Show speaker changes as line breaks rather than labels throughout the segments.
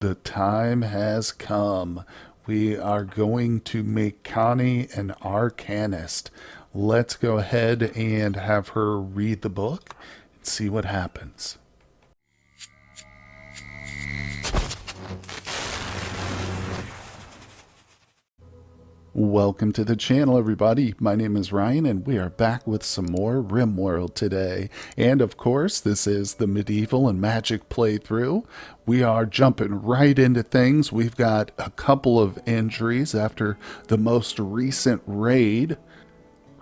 The time has come. We are going to make Connie an Arcanist. Let's go ahead and have her read the book and see what happens. Welcome to the channel, everybody. My name is Ryan, and we are back with some more RimWorld today. And of course, this is the medieval and magic playthrough. We are jumping right into things. We've got a couple of injuries after the most recent raid.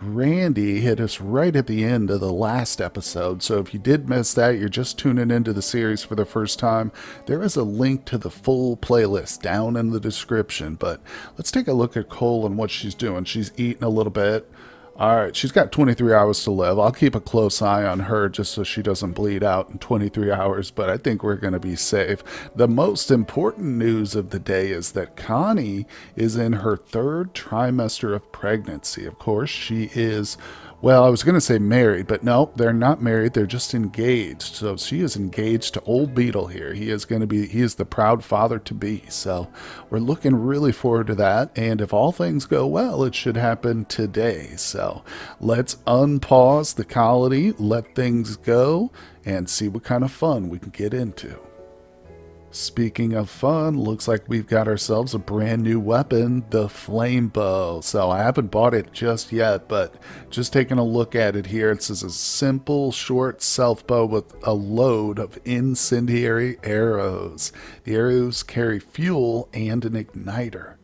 Randy hit us right at the end of the last episode, so if you did miss that, you're just tuning into the series for the first time, there is a link to the full playlist down in the description. But let's take a look at Cole and what she's doing. She's eating a little bit. Alright, she's got 23 hours to live. I'll keep a close eye on her just so she doesn't bleed out in 23 hours, but I think we're going to be safe. The most important news of the day is that Connie is in her third trimester of pregnancy. Of course, she is, well, I was going to say married, but no, they're not married. They're just engaged. So she is engaged to old Beetle here. He is the proud father to be. So we're looking really forward to that. And if all things go well, it should happen today. So let's unpause the colony, let things go, and see what kind of fun we can get into. Speaking of fun, looks like we've got ourselves a brand new weapon, the flame bow. So I haven't bought it just yet, but just taking a look at it here, it's a simple short self bow with a load of incendiary arrows. The arrows carry fuel and an igniter.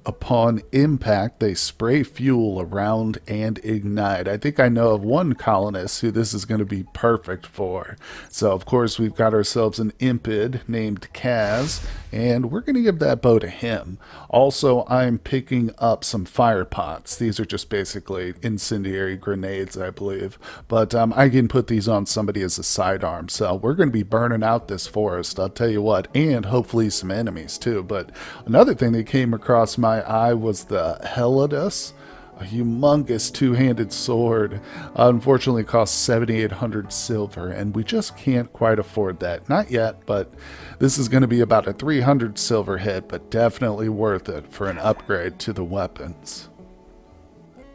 Upon impact, they spray fuel around and ignite. I think I know of one colonist who this is going to be perfect for. So, of course, we've got ourselves an impid named Kaz, and we're going to give that bow to him. Also, I'm picking up some fire pots. These are just basically incendiary grenades, I believe. But I can put these on somebody as a sidearm. So, we're going to be burning out this forest, I'll tell you what, and hopefully some enemies too. But another thing that came across my eye was the Helidus, a humongous two-handed sword. Unfortunately costs 7,800 silver, and we just can't quite afford that. Not yet, but this is going to be about a 300 silver hit, but definitely worth it for an upgrade to the weapons.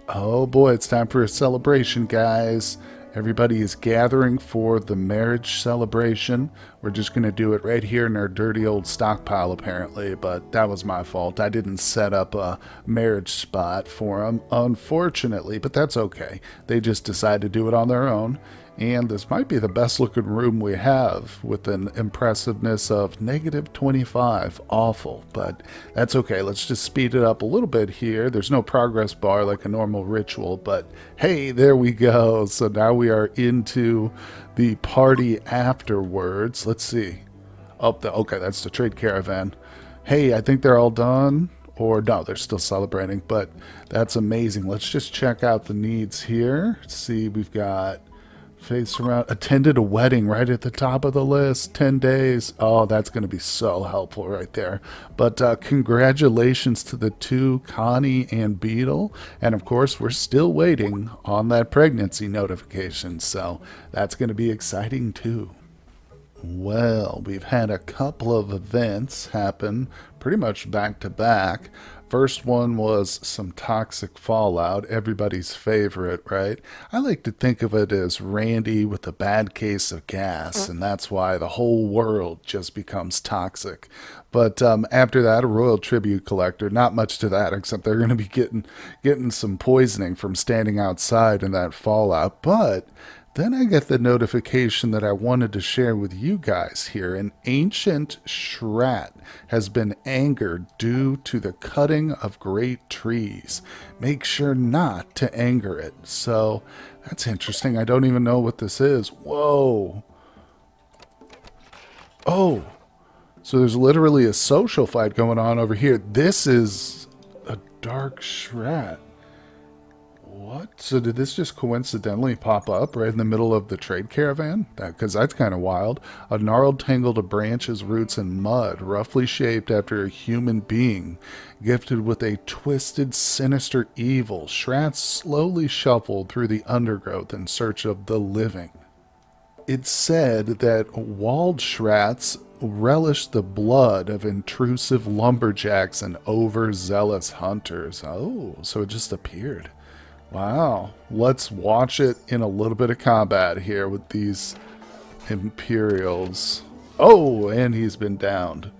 Oh boy, it's time for a celebration, guys. Everybody is gathering for the marriage celebration. We're just going to do it right here in our dirty old stockpile, apparently, but that was my fault. I didn't set up a marriage spot for them, unfortunately, but that's okay. They just decided to do it on their own. And this might be the best looking room we have with an impressiveness of -25. Awful, but that's okay. Let's just speed it up a little bit here. There's no progress bar like a normal ritual, but hey, there we go. So now we are into the party afterwards. Let's see. Oh, okay, that's the trade caravan. Hey, I think they're all done. Or no, they're still celebrating, but that's amazing. Let's just check out the needs here. See, we've got face around, attended a wedding right at the top of the list, 10 days. Oh, that's going to be so helpful right there. But congratulations to the two, Connie and Beetle. And of course, we're still waiting on that pregnancy notification. So that's going to be exciting too. Well, we've had a couple of events happen pretty much back to back. First one was some toxic fallout, everybody's favorite, right? I like to think of it as Randy with a bad case of gas, and that's why the whole world just becomes toxic. But after that, a royal tribute collector. Not much to that, except they're going to be getting some poisoning from standing outside in that fallout. But then I get the notification that I wanted to share with you guys here. An ancient shrat has been angered due to the cutting of great trees. Make sure not to anger it. So that's interesting. I don't even know what this is. Whoa. Oh, so there's literally a social fight going on over here. This is a dark shrat. What? So did this just coincidentally pop up right in the middle of the trade caravan? Because that's kind of wild. A gnarled tangled of branches, roots, and mud, roughly shaped after a human being, gifted with a twisted, sinister evil. Shrats slowly shuffled through the undergrowth in search of the living. It's said that walled shrats relish the blood of intrusive lumberjacks and overzealous hunters. Oh, so it just appeared. Wow. Let's watch it in a little bit of combat here with these Imperials. Oh, and he's been downed.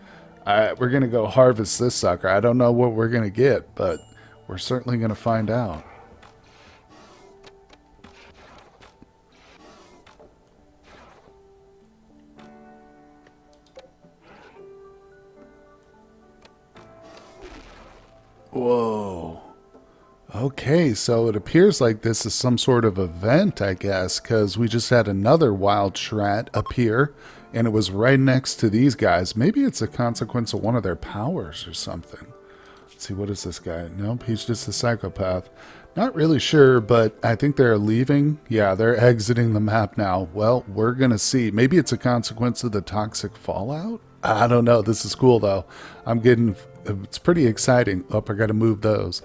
We're going to go harvest this sucker. I don't know what we're going to get, but we're certainly going to find out. Whoa. Okay, so it appears like this is some sort of event, I guess, because we just had another wild shrat appear, and it was right next to these guys. Maybe it's a consequence of one of their powers or something. Let's see, what is this guy? Nope, he's just a psychopath. Not really sure, but I think they're leaving. Yeah, they're exiting the map now. Well, we're going to see. Maybe it's a consequence of the toxic fallout? I don't know. This is cool, though. It's pretty exciting. Oh, I got to move those.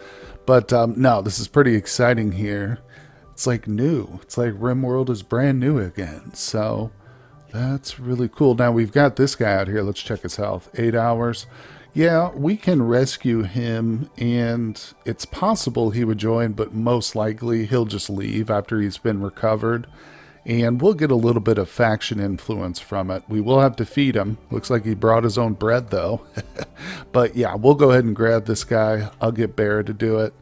But no, this is pretty exciting here. It's like new. It's like RimWorld is brand new again. So that's really cool. Now we've got this guy out here. Let's check his health. 8 hours. Yeah, we can rescue him, and it's possible he would join, but most likely he'll just leave after he's been recovered. And we'll get a little bit of faction influence from it. We will have to feed him. Looks like he brought his own bread, though. But yeah, we'll go ahead and grab this guy. I'll get Bear to do it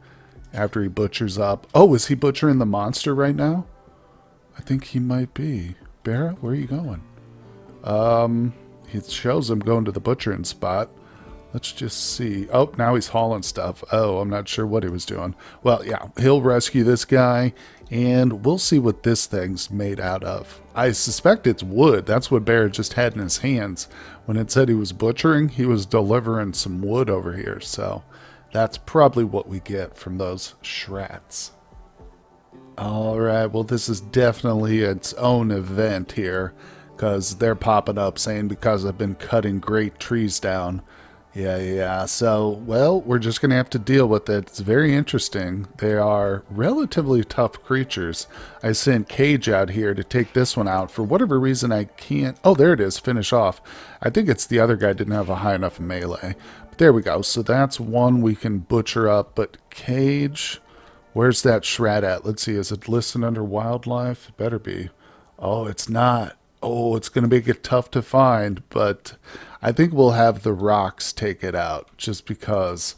after he butchers up. Oh, is he butchering the monster right now? I think he might be. Bear, where are you going? It shows him going to the butchering spot. Let's just see. Oh, now he's hauling stuff. Oh, I'm not sure what he was doing. Well, yeah, he'll rescue this guy, and we'll see what this thing's made out of. I suspect it's wood. That's what Bear just had in his hands. When it said he was butchering, he was delivering some wood over here. So that's probably what we get from those shrats. All right, well, this is definitely its own event here, because they're popping up saying because I've been cutting great trees down. Yeah. So, well, we're just going to have to deal with it. It's very interesting. They are relatively tough creatures. I sent Cage out here to take this one out. For whatever reason, I can't... Oh, there it is. Finish off. I think it's the other guy didn't have a high enough melee. But there we go. So that's one we can butcher up. But Cage... Where's that shrat at? Let's see. Is it listed under wildlife? It better be. Oh, it's not. Oh, it's going to make it tough to find, but I think we'll have the rocks take it out just because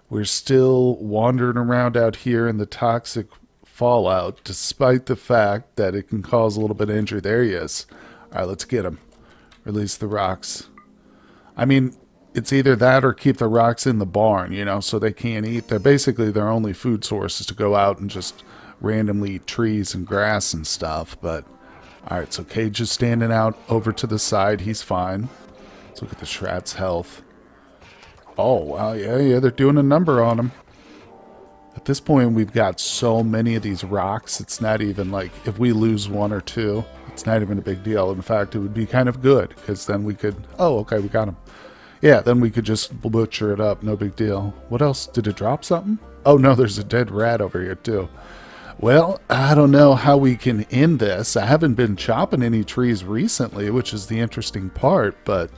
we're still wandering around out here in the toxic fallout, despite the fact that it can cause a little bit of injury. There he is. All right, let's get him. Release the rocks. I mean, it's either that or keep the rocks in the barn, you know, so they can't eat. They're basically their only food source is to go out and just randomly eat trees and grass and stuff, but... Alright, so Cage is standing out over to the side. He's fine. Let's look at the Shrat's health. Oh, wow. Yeah, they're doing a number on him. At this point, we've got so many of these rocks. It's not even like, if we lose one or two, it's not even a big deal. In fact, it would be kind of good, because then we could... Oh, okay, we got him. Yeah, then we could just butcher it up. No big deal. What else? Did it drop something? Oh, no, there's a dead rat over here, too. Well, I don't know how we can end this. I haven't been chopping any trees recently, which is the interesting part, but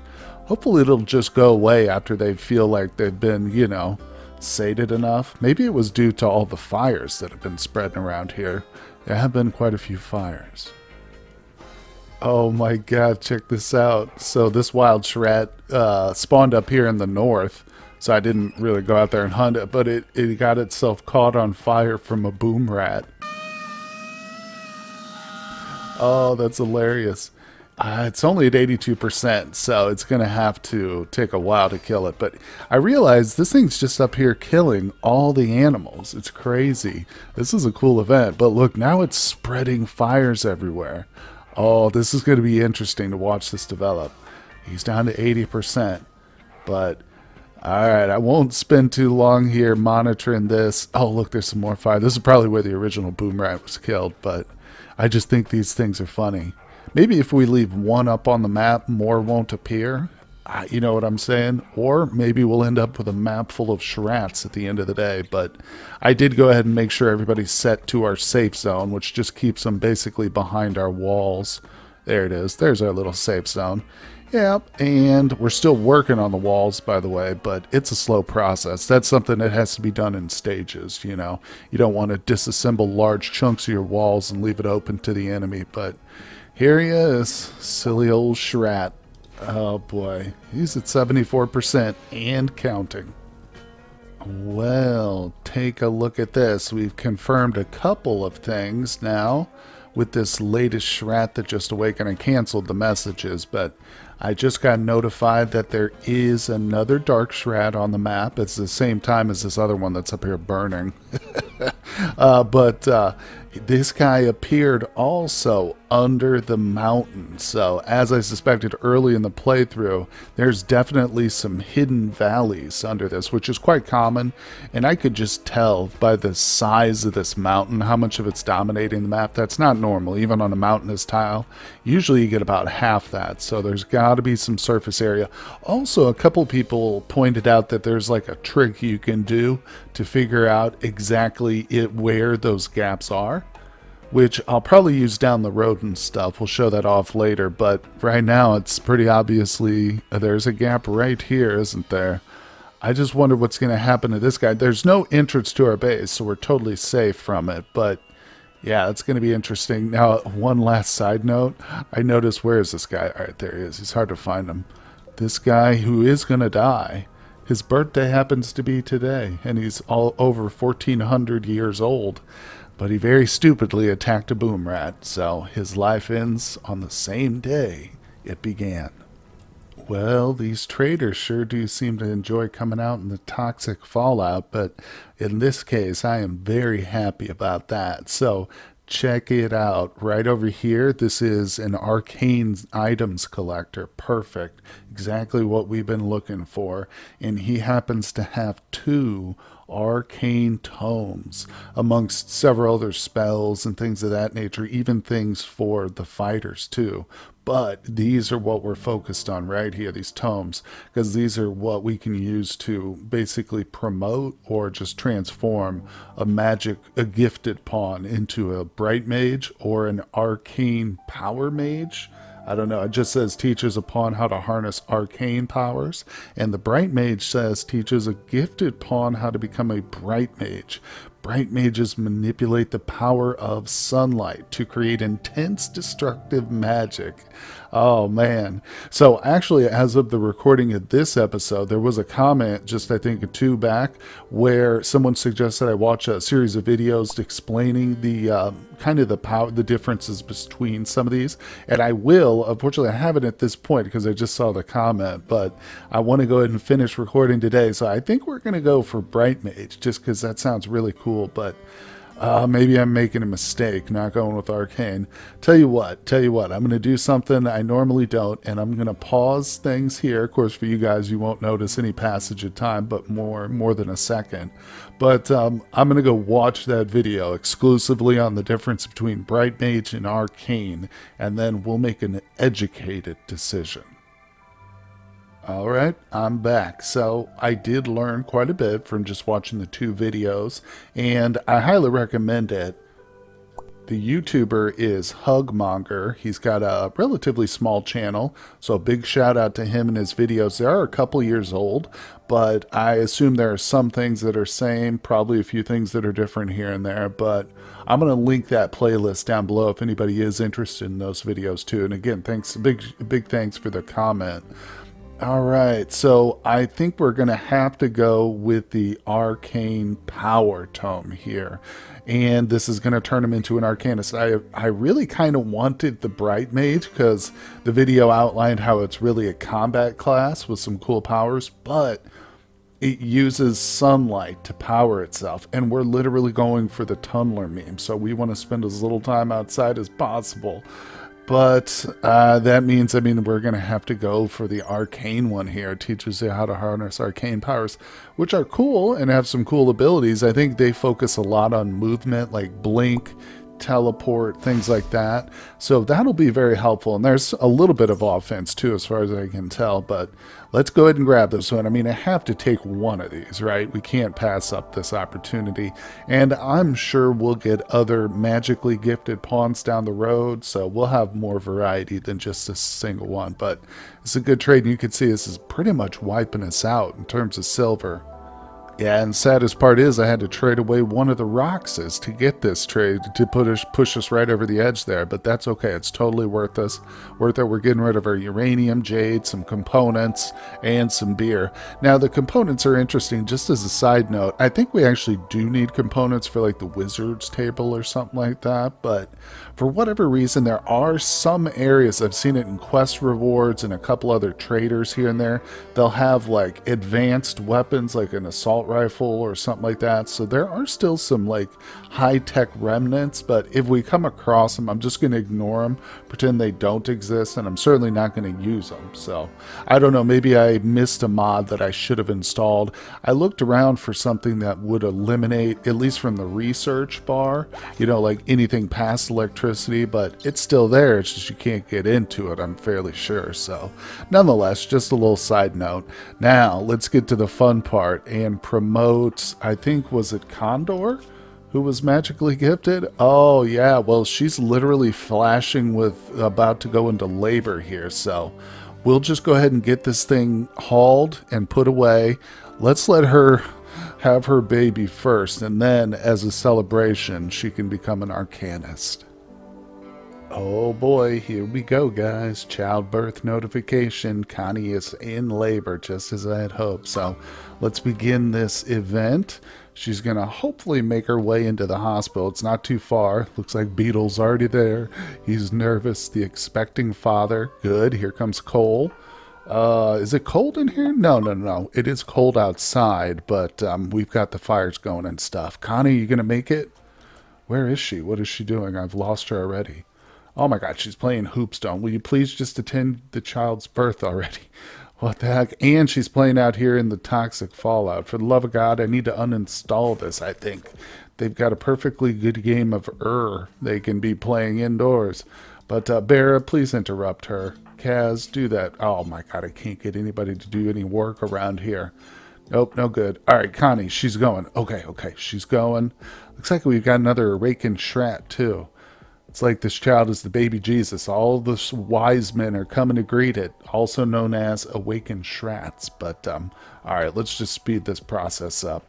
hopefully it'll just go away after they feel like they've been, you know, sated enough. Maybe it was due to all the fires that have been spreading around here. There have been quite a few fires. Oh my god, check this out. So this wild shrat spawned up here in the north. So I didn't really go out there and hunt it, but it got itself caught on fire from a boom rat. Oh, that's hilarious. It's only at 82%, so it's going to have to take a while to kill it. But I realized this thing's just up here killing all the animals. It's crazy. This is a cool event, but look, now it's spreading fires everywhere. Oh, this is going to be interesting to watch this develop. He's down to 80%, but... Alright, I won't spend too long here monitoring this. Oh, look, there's some more fire. This is probably where the original boom rat was killed, but I just think these things are funny. Maybe if we leave one up on the map, more won't appear. You know what I'm saying? Or maybe we'll end up with a map full of shrats at the end of the day. But I did go ahead and make sure everybody's set to our safe zone, which just keeps them basically behind our walls. There it is. There's our little safe zone. Yep, and we're still working on the walls, by the way, but it's a slow process. That's something that has to be done in stages, you know. You don't want to disassemble large chunks of your walls and leave it open to the enemy, but here he is, silly old Shrat. Oh boy, he's at 74% and counting. Well, take a look at this. We've confirmed a couple of things now with this latest Shrat that just awakened. And canceled the messages, but I just got notified that there is another dark Shrat on the map. It's the same time as this other one that's up here burning. But this guy appeared also under the mountain. So, as I suspected early in the playthrough, there's definitely some hidden valleys under this, which is quite common. And I could just tell by the size of this mountain how much of it's dominating the map. That's not normal, even on a mountainous tile. Usually you get about half that. So there's got to be some surface area. Also, a couple people pointed out that there's like a trick you can do to figure out exactly where those gaps are, which I'll probably use down the road and stuff. We'll show that off later, but right now it's pretty obviously there's a gap right here, isn't there? I just wonder what's going to happen to this guy. There's no entrance to our base, so we're totally safe from it, but yeah, it's going to be interesting. Now, one last side note. I noticed, where is this guy? All right, there he is. He's hard to find him. This guy who is going to die, his birthday happens to be today, and he's all over 1,400 years old. But he very stupidly attacked a boom rat, so his life ends on the same day it began. Well, these traders sure do seem to enjoy coming out in the toxic fallout, but in this case, I am very happy about that. So check it out. Right over here, this is an arcane items collector. Perfect. Exactly what we've been looking for. And he happens to have 2 arcane tomes amongst several other spells and things of that nature, even things for the fighters too. But these are what we're focused on right here, these tomes, because these are what we can use to basically promote or just transform a gifted pawn into a bright mage or an arcane power mage. I don't know. It just says teaches a pawn how to harness arcane powers. And the Bright Mage says teaches a gifted pawn how to become a Bright Mage. Bright Mages manipulate the power of sunlight to create intense destructive magic. Oh man. So actually, as of the recording of this episode, there was a comment just I think 2 back where someone suggested I watch a series of videos explaining the kind of the differences between some of these, and I will. Unfortunately, I haven't at this point because I just saw the comment, but I want to go ahead and finish recording today. So I think we're going to go for Bright Mage just because that sounds really cool, but maybe I'm making a mistake not going with Arcane. Tell you what, I'm going to do something I normally don't, and I'm going to pause things here. Of course, for you guys, you won't notice any passage of time, but more than a second. But I'm going to go watch that video exclusively on the difference between Bright Mage and Arcane, and then we'll make an educated decision. Alright, I'm back. So I did learn quite a bit from just watching the 2 videos, and I highly recommend it. The YouTuber is Hugmonger. He's got a relatively small channel, so a big shout out to him and his videos. They are a couple years old, but I assume there are some things that are same, probably a few things that are different here and there, but I'm going to link that playlist down below if anybody is interested in those videos too. And again, thanks, big thanks for the comment. Alright, so I think we're going to have to go with the Arcane Power Tome here. And this is going to turn him into an Arcanist. I really kind of wanted the Bright Mage because the video outlined how it's really a combat class with some cool powers, but it uses sunlight to power itself. And we're literally going for the tunneler meme, so we want to spend as little time outside as possible. But that means, we're going to have to go for the arcane one here. It teaches you how to harness arcane powers, which are cool and have some cool abilities. I think they focus a lot on movement, like blink, teleport, things like that. So that'll be very helpful. And there's a little bit of offense too, as far as I can tell. But let's go ahead and grab this one. I mean, I have to take one of these, right? We can't pass up this opportunity. And I'm sure we'll get other magically gifted pawns down the road. So we'll have more variety than just this single one. But it's a good trade. And you can see this is pretty much wiping us out in terms of silver. Yeah, and saddest part is I had to trade away one of the roxes to get this trade to push us right over the edge there, but that's okay. It's totally worth it. We're getting rid of our uranium, jade, some components, and some beer. Now, the components are interesting. Just as a side note, I think we actually do need components for like the wizard's table or something like that, but for whatever reason, there are some areas, I've seen it in quest rewards and a couple other traders here and there, they'll have like advanced weapons like an assault rifle or something like that. So there are still some like high-tech remnants, but if we come across them, I'm just going to ignore them, pretend they don't exist, and I'm certainly not going to use them. So I don't know, maybe I missed a mod that I should have installed. I looked around for something that would eliminate, at least from the research bar, you know, like anything past electricity, but it's still there. It's just you can't get into it, I'm fairly sure. So nonetheless, just a little side note. Now let's get to the fun part and promote, I think, was it Condor who was magically gifted? Oh yeah, well, she's literally flashing with about to go into labor here, so we'll just go ahead and get this thing hauled and put away. Let's let her have her baby first, and then as a celebration she can become an Arcanist. Oh boy, here we go, guys. Childbirth notification. Connie is in labor, just as I had hoped. So let's begin this event. She's going to hopefully make her way into the hospital. It's not too far. Looks like Beetle's already there. He's nervous. The expecting father. Good. Here comes Cole. Is it cold in here? No. It is cold outside, but we've got the fires going and stuff. Connie, you going to make it? Where is she? What is she doing? I've lost her already. Oh my God, she's playing Hoopstone. Will you please just attend the child's birth already? What the heck? And she's playing out here in the toxic fallout. For the love of God, I need to uninstall this, I think. They've got a perfectly good game of they can be playing indoors. But Bera, please interrupt her. Kaz, do that. Oh my God, I can't get anybody to do any work around here. Nope, no good. All right, Connie, she's going. Okay, she's going. Looks like we've got another awakened Shrat, too. It's like this child is the baby Jesus. All the wise men are coming to greet it, also known as awakened Shrats. But, all right, let's just speed this process up.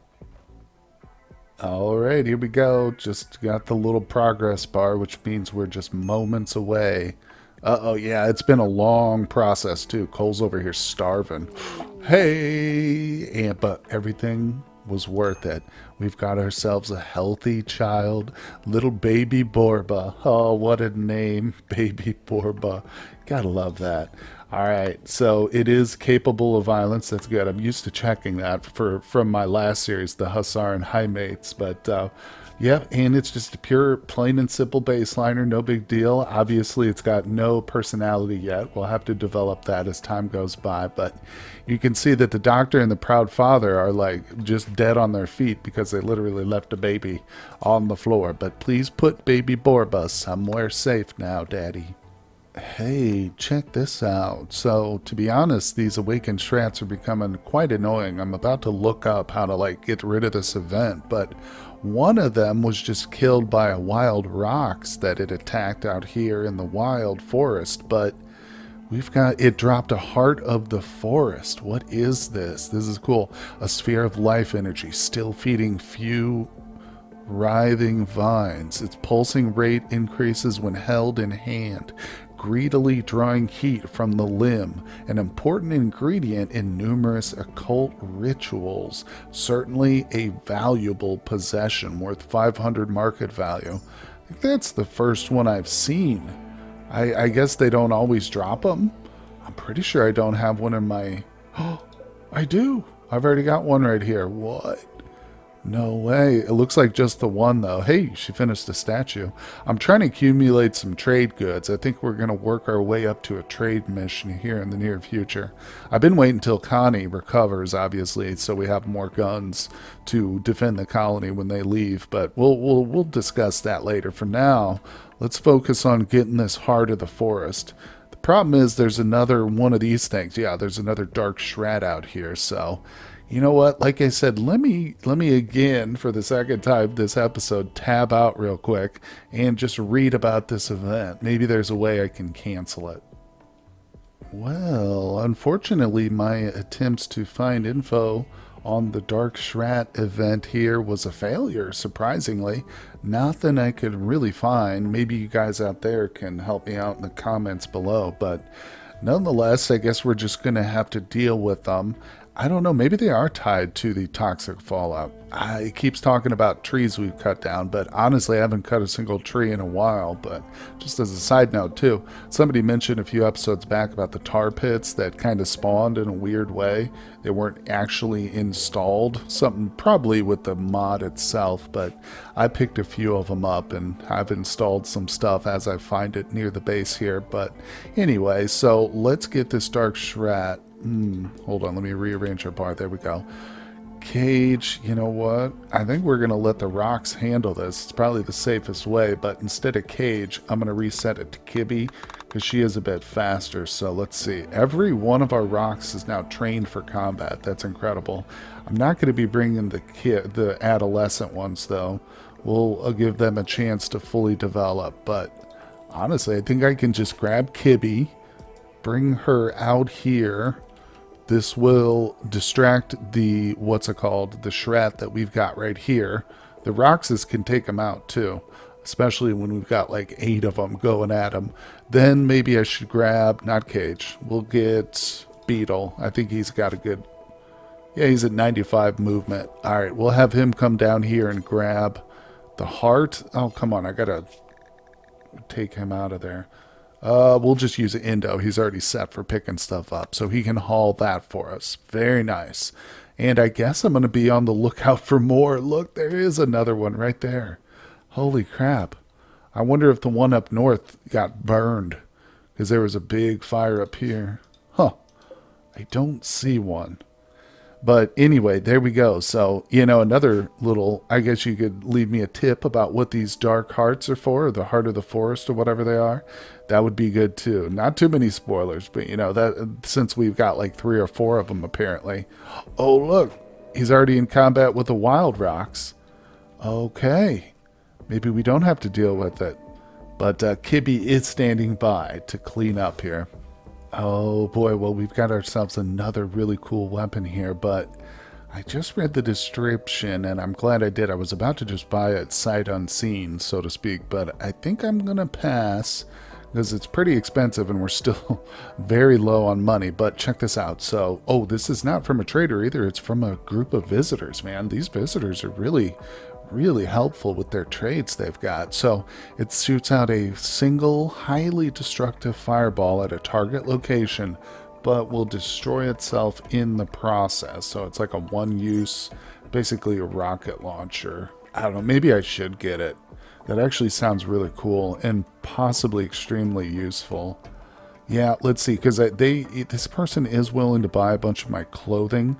All right, here we go. Just got the little progress bar, which means we're just moments away. Uh-oh, yeah, it's been a long process, too. Cole's over here starving. Hey! But everything was worth it. We've got ourselves a healthy child, little baby Borba. Oh, what a name, baby Borba. Gotta love that. All right, so it is capable of violence. That's good. I'm used to checking that from my last series, the Hussar and High Mates. But yeah, and it's just a pure, plain and simple baseliner. No big deal. Obviously, it's got no personality yet. We'll have to develop that as time goes by. But you can see that the doctor and the proud father are like just dead on their feet because they literally left a baby on the floor. But please put baby Borba somewhere safe now, Daddy. Hey, check this out. So, to be honest, these awakened Shrats are becoming quite annoying. I'm about to look up how to, like, get rid of this event, but one of them was just killed by a wild rox that it attacked out here in the wild forest, but it dropped a heart of the forest. What is this? This is cool. A sphere of life energy, still feeding few writhing vines. Its pulsing rate increases when held in hand, greedily drawing heat from the limb, an important ingredient in numerous occult rituals. Certainly a valuable possession, worth 500 market value. I think that's the first one I've seen. I guess they don't always drop them. I'm pretty sure I don't have one in my... Oh, I do. I've already got one right here. What? No way. It looks like just the one, though. Hey, she finished the statue. I'm trying to accumulate some trade goods. I think we're going to work our way up to a trade mission here in the near future. I've been waiting until Connie recovers, obviously, so we have more guns to defend the colony when they leave. But we'll discuss that later. For now, let's focus on getting this heart of the forest. The problem is there's another one of these things. Yeah, there's another dark shrat out here, so you know what? Like I said, let me again for the second time this episode tab out real quick and just read about this event. Maybe there's a way I can cancel it. Well, unfortunately, my attempts to find info on the Dark Shrat event here was a failure, surprisingly. Nothing I could really find. Maybe you guys out there can help me out in the comments below, but nonetheless, I guess we're just going to have to deal with them. I don't know, maybe they are tied to the toxic fallout. It keeps talking about trees we've cut down, but honestly, I haven't cut a single tree in a while. But just as a side note, too, somebody mentioned a few episodes back about the tar pits that kind of spawned in a weird way. They weren't actually installed, something probably with the mod itself, but I picked a few of them up and I've installed some stuff as I find it near the base here. But anyway, so let's get this dark shrat. Hold on, let me rearrange our bar. There we go. Cage, you know what? I think we're going to let the rocks handle this. It's probably the safest way, but instead of Cage, I'm going to reset it to Kibby because she is a bit faster. So let's see. Every one of our rocks is now trained for combat. That's incredible. I'm not going to be bringing the adolescent ones, though. We'll give them a chance to fully develop, but honestly, I think I can just grab Kibby, bring her out here. This will distract the, the shrat that we've got right here. The roxes can take them out too, especially when we've got like 8 of them going at them. Then maybe I should grab, not Cage, we'll get Beetle. I think he's got a good, yeah, he's at 95 movement. All right, we'll have him come down here and grab the heart. Oh, come on, I gotta take him out of there. We'll just use Indo. He's already set for picking stuff up, so he can haul that for us. Very nice. And I guess I'm going to be on the lookout for more. Look, there is another one right there. Holy crap. I wonder if the one up north got burned, because there was a big fire up here. Huh. I don't see one. But anyway, there we go. So, you know, another little, I guess you could leave me a tip about what these dark hearts are for, or the heart of the forest, or whatever they are. That would be good too. Not too many spoilers, but you know, that since we've got like 3 or 4 of them apparently. Oh, look, he's already in combat with the wild rocks. Okay, maybe we don't have to deal with it. But Kibby is standing by to clean up here. Oh boy, well, we've got ourselves another really cool weapon here, but I just read the description and I'm glad I did. I was about to just buy it sight unseen, so to speak, but I think I'm gonna pass because it's pretty expensive and we're still very low on money. But check this out. So, oh, this is not from a trader either. It's from a group of visitors, man. These visitors are really helpful with their trades they've got. So it shoots out a single highly destructive fireball at a target location, but will destroy itself in the process. So it's like a one-use, basically a rocket launcher. I don't know, maybe I should get it. That actually sounds really cool and possibly extremely useful. Yeah, let's see, because this person is willing to buy a bunch of my clothing.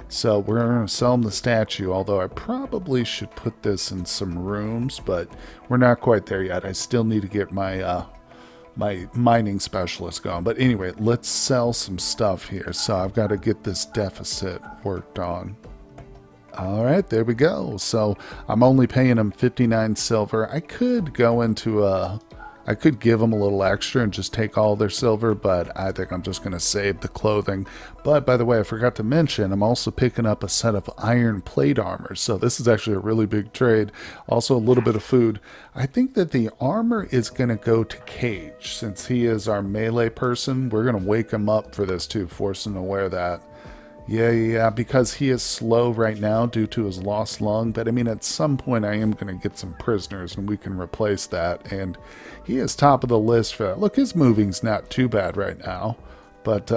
So we're going to sell him the statue, although I probably should put this in some rooms, but we're not quite there yet. I still need to get my my mining specialist going. But anyway, let's sell some stuff here. So I've got to get this deficit worked on. All right, there we go. So I'm only paying him 59 silver. I could go into I could give them a little extra and just take all their silver, but I think I'm just going to save the clothing. But by the way, I forgot to mention, I'm also picking up a set of iron plate armor. So this is actually a really big trade. Also a little bit of food. I think that the armor is going to go to Cage. Since he is our melee person, we're going to wake him up for this too, force him to wear that. Yeah, because he is slow right now due to his lost lung. But I mean, at some point I am going to get some prisoners and we can replace that. And he is top of the list for that. Look, his moving's not too bad right now. But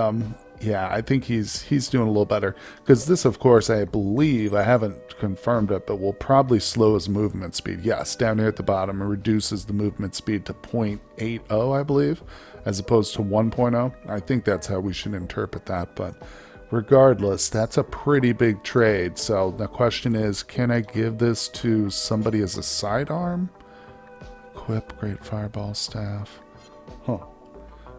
Yeah, I think he's doing a little better. Because this, of course, I believe, I haven't confirmed it, but will probably slow his movement speed. Yes, down here at the bottom, it reduces the movement speed to 0.80, I believe, as opposed to 1.0. I think that's how we should interpret that, but regardless, that's a pretty big trade. So the question is, can I give this to somebody as a sidearm? Equip Great Fireball Staff. Huh.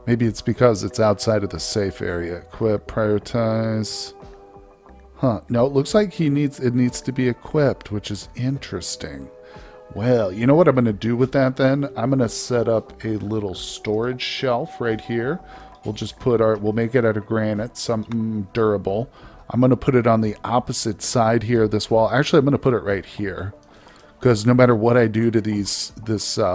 Maybe it's because it's outside of the safe area. Equip, prioritize. Huh. No, it looks like it needs to be equipped, which is interesting. Well, you know what I'm going to do with that then? I'm going to set up a little storage shelf right here. We'll just we'll make it out of granite, something durable. I'm going to put it on the opposite side here of this wall. Actually, I'm going to put it right here. Because no matter what I do to this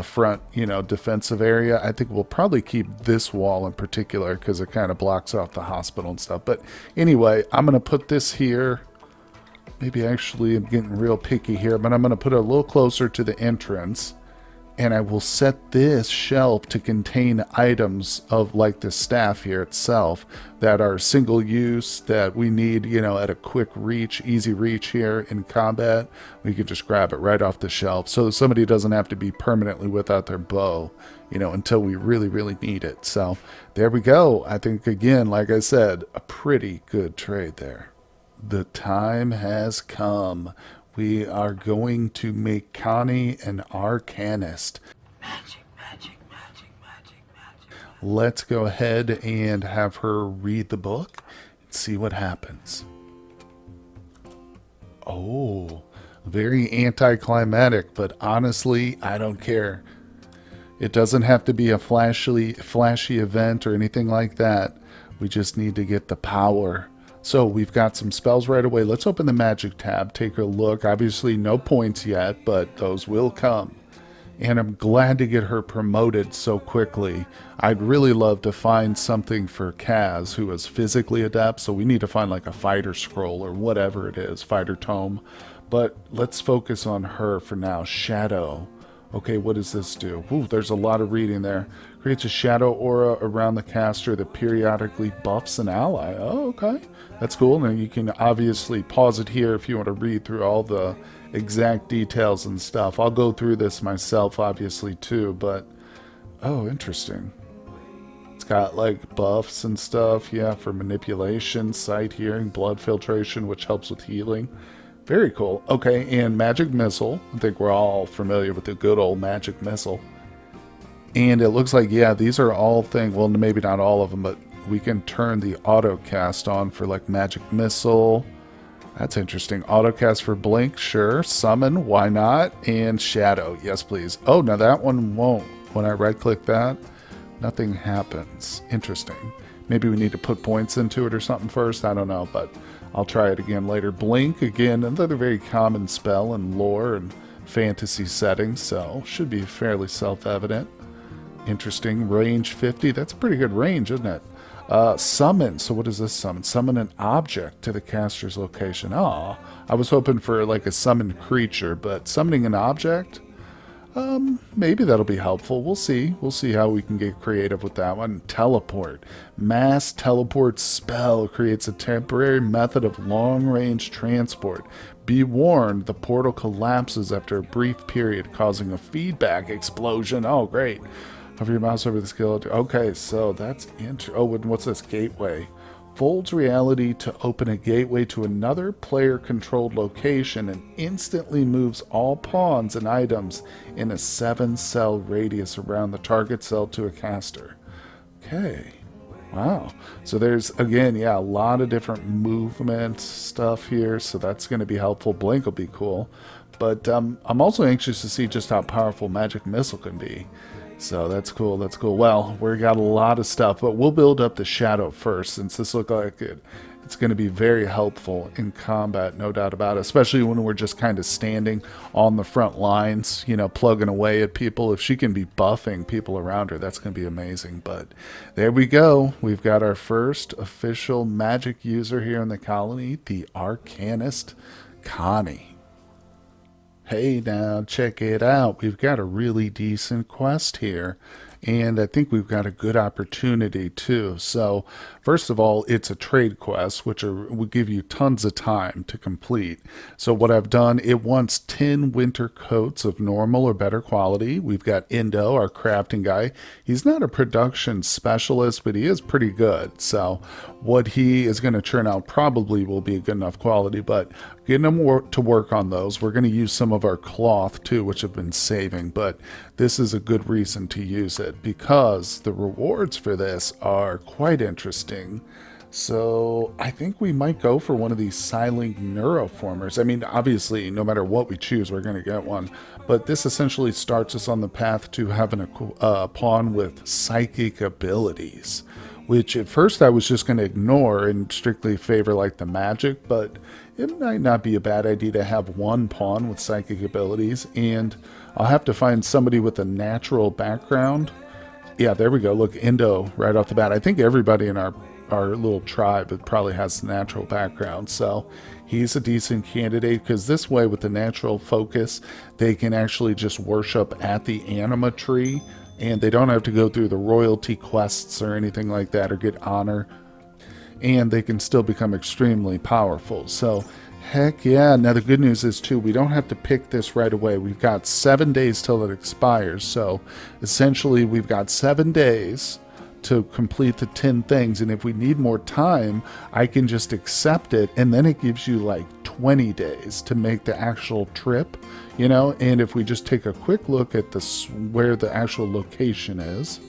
front, defensive area, I think we'll probably keep this wall in particular because it kind of blocks off the hospital and stuff. But anyway, I'm going to put this here. Maybe actually I'm getting real picky here, but I'm going to put it a little closer to the entrance. And I will set this shelf to contain items of like the staff here itself that are single use that we need, at a quick reach, easy reach here in combat. We can just grab it right off the shelf so somebody doesn't have to be permanently without their bow, until we really, really need it. So there we go. I think, again, like I said, a pretty good trade there. The time has come. We are going to make Connie an Arcanist.
Magic, magic, magic, magic, magic.
Let's go ahead and have her read the book and see what happens. Oh, very anticlimactic, but honestly, I don't care. It doesn't have to be a flashy event or anything like that. We just need to get the power. So we've got some spells right away. Let's open the magic tab, take a look. Obviously no points yet, but those will come. And I'm glad to get her promoted so quickly. I'd really love to find something for Kaz, who is physically adept, so we need to find like a fighter scroll or whatever it is, fighter tome. But let's focus on her for now. Shadow. Okay, what does this do? Ooh, there's a lot of reading there. Creates a shadow aura around the caster that periodically buffs an ally. Oh, okay. That's cool. Now you can obviously pause it here if you want to read through all the exact details and stuff. I'll go through this myself, obviously, too, but... Oh, interesting. It's got, like, buffs and stuff, yeah, for manipulation, sight, hearing, blood filtration, which helps with healing. Very cool. Okay, and Magic Missile. I think we're all familiar with the good old Magic Missile. And it looks like, yeah, these are all things, well, maybe not all of them, but we can turn the auto cast on for like Magic Missile. That's interesting. Auto cast for Blink, sure. Summon, why not? And Shadow, yes please. Oh, now that one won't. When I right click that, nothing happens. Interesting. Maybe we need to put points into it or something first. I don't know, but I'll try it again later. Blink, again, another very common spell in lore and fantasy settings, so should be fairly self-evident. Interesting. Range 50. That's a pretty good range, isn't it? Summon. So what does this summon? Summon an object to the caster's location. Oh, I was hoping for like a summoned creature, but summoning an object? Maybe that'll be helpful. We'll see. We'll see how we can get creative with that one. Teleport. Mass teleport spell creates a temporary method of long-range transport. Be warned, the portal collapses after a brief period, causing a feedback explosion. Oh, great. Hover your mouse over the skill. Okay, so that's oh, and what's this? Gateway. Folds reality to open a gateway to another player-controlled location and instantly moves all pawns and items in a 7-cell radius around the target cell to a caster. Okay. Wow. So there's, again, yeah, a lot of different movement stuff here, so that's going to be helpful. Blink will be cool. But I'm also anxious to see just how powerful Magic Missile can be. So that's cool, that's cool. Well, we got a lot of stuff, but we'll build up the Shadow first, since this looks like it's going to be very helpful in combat, no doubt about it, especially when we're just kind of standing on the front lines, plugging away at people. If she can be buffing people around her, that's going to be amazing. But there we go. We've got our first official magic user here in the colony, the Arcanist, Connie. Hey now, check it out. We've got a really decent quest here. and I think we've got a good opportunity too. So first of all, it's a trade quest, which will give you tons of time to complete. So what I've done, it wants 10 winter coats of normal or better quality. We've got Indo, our crafting guy. He's not a production specialist, but he is pretty good. So what he is going to churn out probably will be a good enough quality, but getting him to work on those. We're going to use some of our cloth too, which have been saving, but this is a good reason to use it because the rewards for this are quite interesting. So I think we might go for one of these silent neuroformers. I mean, obviously, no matter what we choose, we're going to get one. But this essentially starts us on the path to having a pawn with psychic abilities, which at first I was just going to ignore and strictly favor like the magic, but it might not be a bad idea to have one pawn with psychic abilities, and I'll have to find somebody with a natural background. Yeah, there we go. Look, Indo right off the bat. I think everybody in our little tribe it probably has natural background, so he's a decent candidate because this way with the natural focus they can actually just worship at the anima tree and they don't have to go through the royalty quests or anything like that or get honor, and they can still become extremely powerful. So heck yeah. Now the good news is too, we don't have to pick this right away. We've got 7 days till it expires, so essentially we've got 7 days to complete the 10 things, and if we need more time I can just accept it, and then it gives you like 20 days to make the actual trip, you know. And if we just take a quick look at this where the actual location is,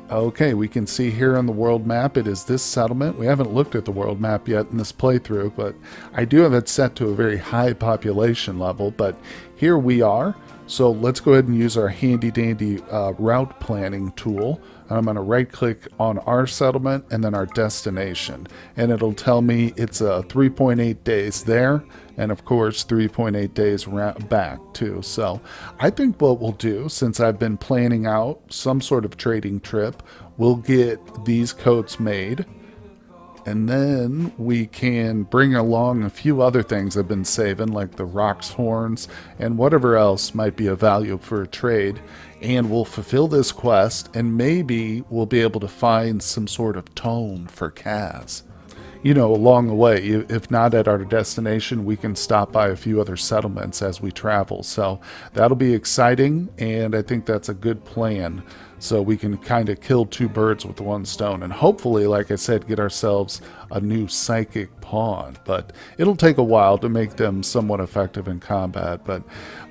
okay, we can see here on the world map it is this settlement. We haven't looked at the world map yet in this playthrough, but I do have it set to a very high population level, but here we are. So let's go ahead and use our handy dandy route planning tool. I'm going to right click on our settlement and then our destination, and it'll tell me it's 3.8 days there, and of course 3.8 days back too. So I think what we'll do, since I've been planning out some sort of trading trip, we'll get these coats made, and then we can bring along a few other things I've been saving, like the rocks horns and whatever else might be of value for a trade, and we'll fulfill this quest, and maybe we'll be able to find some sort of tome for Kaz, you know, along the way. If not at our destination, we can stop by a few other settlements as we travel. So that'll be exciting, and I think that's a good plan. So we can kind of kill two birds with one stone, and hopefully, like I said, get ourselves a new psychic pawn. But it'll take a while to make them somewhat effective in combat. But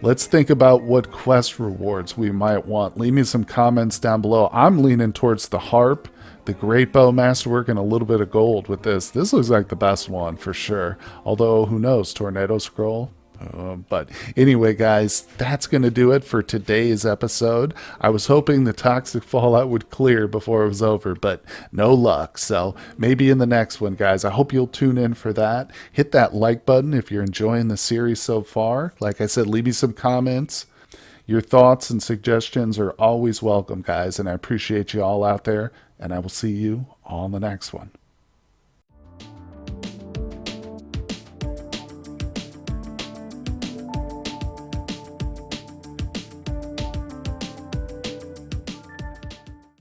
let's think about what quest rewards we might want. Leave me some comments down below. I'm leaning towards the harp, the great bow masterwork, and a little bit of gold with this. This looks like the best one for sure. Although, who knows, tornado scroll. But anyway, guys, that's going to do it for today's episode. I was hoping the toxic fallout would clear before it was over, but no luck. So maybe in the next one, guys. I hope you'll tune in for that. Hit that like button if you're enjoying the series so far. Like I said, leave me some comments. Your thoughts and suggestions are always welcome, guys, and I appreciate you all out there, and I will see you on the next one.